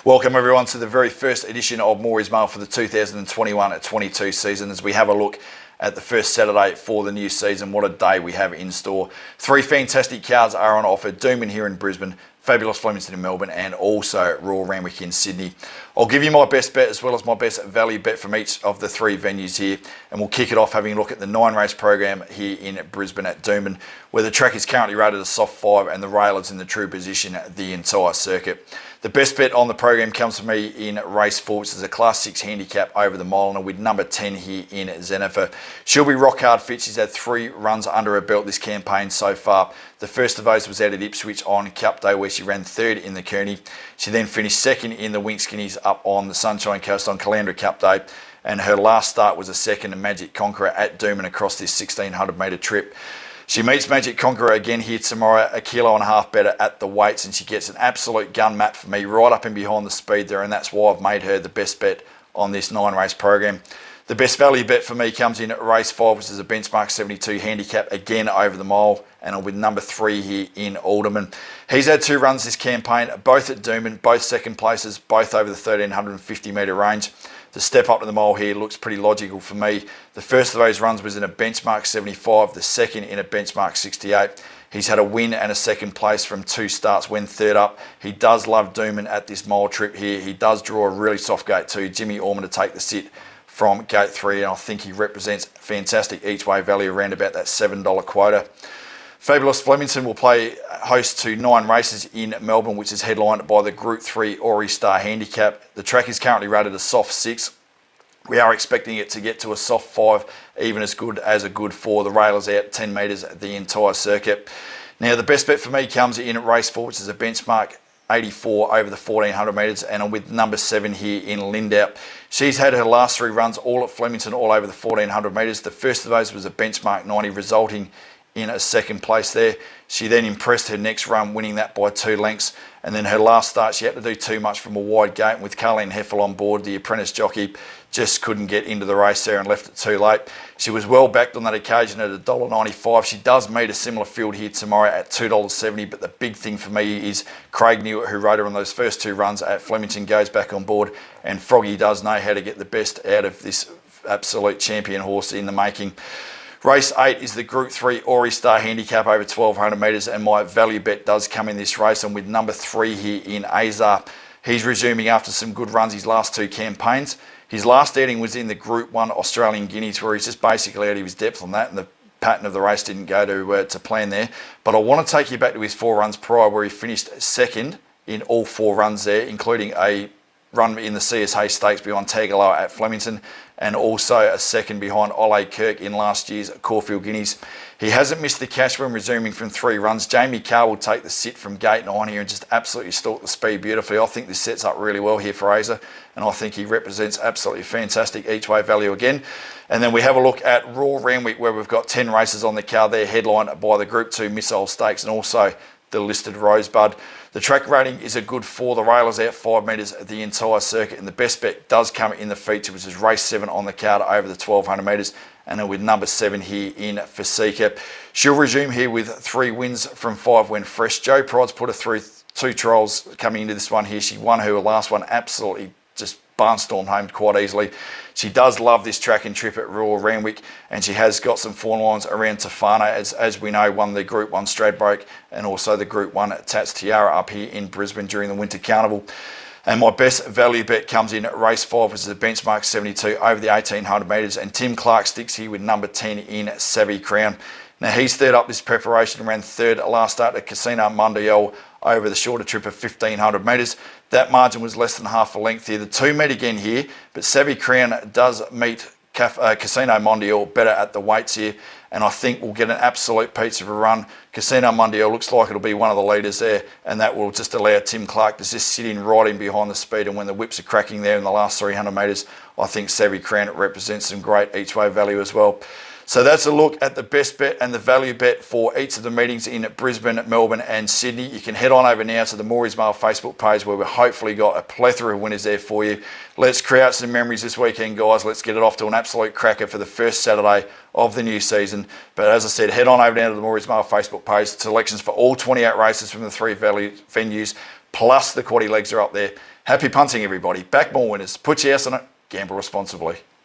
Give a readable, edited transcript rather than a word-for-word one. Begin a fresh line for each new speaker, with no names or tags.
Welcome everyone to the very first edition of Maury's Mail for the 2021-22 season as we have a look at the first Saturday for the new season. What a day we have in store. Three fantastic cards are on offer. Doomben here in Brisbane, Fabulous Flemington in Melbourne and also Royal Randwick in Sydney. I'll give you my best bet as well as my best value bet from each of the three venues here, and we'll kick it off having a look at the 9-race program here in Brisbane at Doomben, where the track is currently rated a soft 5 and the rail is in the true position the entire circuit. The best bet on the program comes from me in race 4, which is a Class 6 handicap over the mile, and with number 10 here in Zenifer. She'll be rock hard fit. She's had 3 runs under her belt this campaign so far. The first of those was out at Ipswich on Cup Day, where she ran 3rd in the Kearney. She then finished 2nd in the Wink Skinnies up on the Sunshine Coast on Caloundra Cup Day, and her last start was a 2nd in Magic Conqueror at Doomben across this 1600 metre trip. She meets Magic Conqueror again here tomorrow, 1.5 kilos better at the weights, and she gets an absolute gun map for me right up and behind the speed there, and that's why I've made her the best bet on this 9-race program. The best value bet for me comes in at race 5, which is a benchmark 72 handicap, again over the mile, and I'm with number 3 here in Alderman. He's had 2 runs this campaign, both at Doomben, both second places, both over the 1350 metre range. The step up to the mile here looks pretty logical for me. The first of those runs was in a benchmark 75, the second in a benchmark 68. He's had a win and a second place from 2 starts when 3rd up. He does love Doomben at this mile trip here. He does draw a really soft gate 2, Jimmy Orman to take the sit from gate 3, and I think he represents fantastic each way value around about that $7 quota. Fabulous Flemington will play host to 9 races in Melbourne, which is headlined by the Group 3 Ori Star Handicap. The track is currently rated a soft 6. We are expecting it to get to a soft 5, even as good as a good 4. The rail is out 10 metres the entire circuit. Now, the best bet for me comes in at race 4, which is a benchmark 84 over the 1400 metres, and I'm with number 7 here in Lindau. She's had her last 3 runs all at Flemington, all over the 1400 metres. The first of those was a benchmark 90, resulting in a second place there. She then impressed her next run, winning that by 2 lengths. And then her last start, she had to do too much from a wide gate. And with Carleen Heffel on board, the apprentice jockey just couldn't get into the race there and left it too late. She was well backed on that occasion at $1.95. She does meet a similar field here tomorrow at $2.70. But the big thing for me is Craig Newitt, who rode her on those first 2 runs at Flemington, goes back on board. And Froggy does know how to get the best out of this absolute champion horse in the making. Race 8 is the Group 3 Ori Star Handicap over 1200 metres, and my value bet does come in this race. I'm with number 3 here in Azar. He's resuming after some good runs his last 2 campaigns. His last outing was in the Group 1 Australian Guineas, where he's just basically out of his depth on that, and the pattern of the race didn't go to plan there. But I want to take you back to his 4 runs prior, where he finished 2nd in all 4 runs there, including a run in the CSA Stakes behind Tagaloa at Flemington, and also a 2nd behind Ole Kirk in last year's Caulfield Guineas. He hasn't missed the cash when resuming from 3 runs. Jamie Carr will take the sit from gate 9 here and just absolutely stalk the speed beautifully. I think this sets up really well here for Aza, and I think he represents absolutely fantastic each way value again. And then we have a look at Royal Randwick, where we've got 10 races on the card there, headlined by the Group 2 Missile Stakes and also the listed Rosebud. The track rating is a good 4. The rail is out 5 metres the entire circuit, and the best bet does come in the feature, which is race 7 on the card over the 1200 metres, and with number 7 here in Fasika. She'll resume here with 3 wins from 5 when fresh. Joe Pride's put her through 2 trials coming into this one here. She won her last one absolutely just barnstormed home quite easily. She does love this track and trip at Royal Randwick, and she has got some form lines around Tofana, as we know, won the Group 1 Stradbroke and also the Group 1 Tats Tiara up here in Brisbane during the Winter Carnival. And my best value bet comes in at race 5, which is a benchmark 72 over the 1800 metres, and Tim Clark sticks here with number 10 in Savvy Crown. Now, he's 3rd up this preparation and ran 3rd last start at Casino Mundial over the shorter trip of 1500 metres. That margin was less than half a length here. The 2 meet again here, but Savvy Crown does meet Casino Mondial better at the weights here, and I think we'll get an absolute pizza of a run. Casino Mondial looks like it'll be one of the leaders there, and that will just allow Tim Clark to just sit in right in behind the speed, and when the whips are cracking there in the last 300 metres, I think Savvy Crown represents some great each way value as well. So that's a look at the best bet and the value bet for each of the meetings in Brisbane, Melbourne and Sydney. You can head on over now to the Maury's Mail Facebook page, where we've hopefully got a plethora of winners there for you. Let's create some memories this weekend, guys. Let's get it off to an absolute cracker for the first Saturday of the new season. But as I said, head on over now to the Maury's Mail Facebook page. Selections for all 28 races from the 3 venues. plus the quaddy legs are up there. Happy punting, everybody. Back more winners. Put your house on it. Gamble responsibly.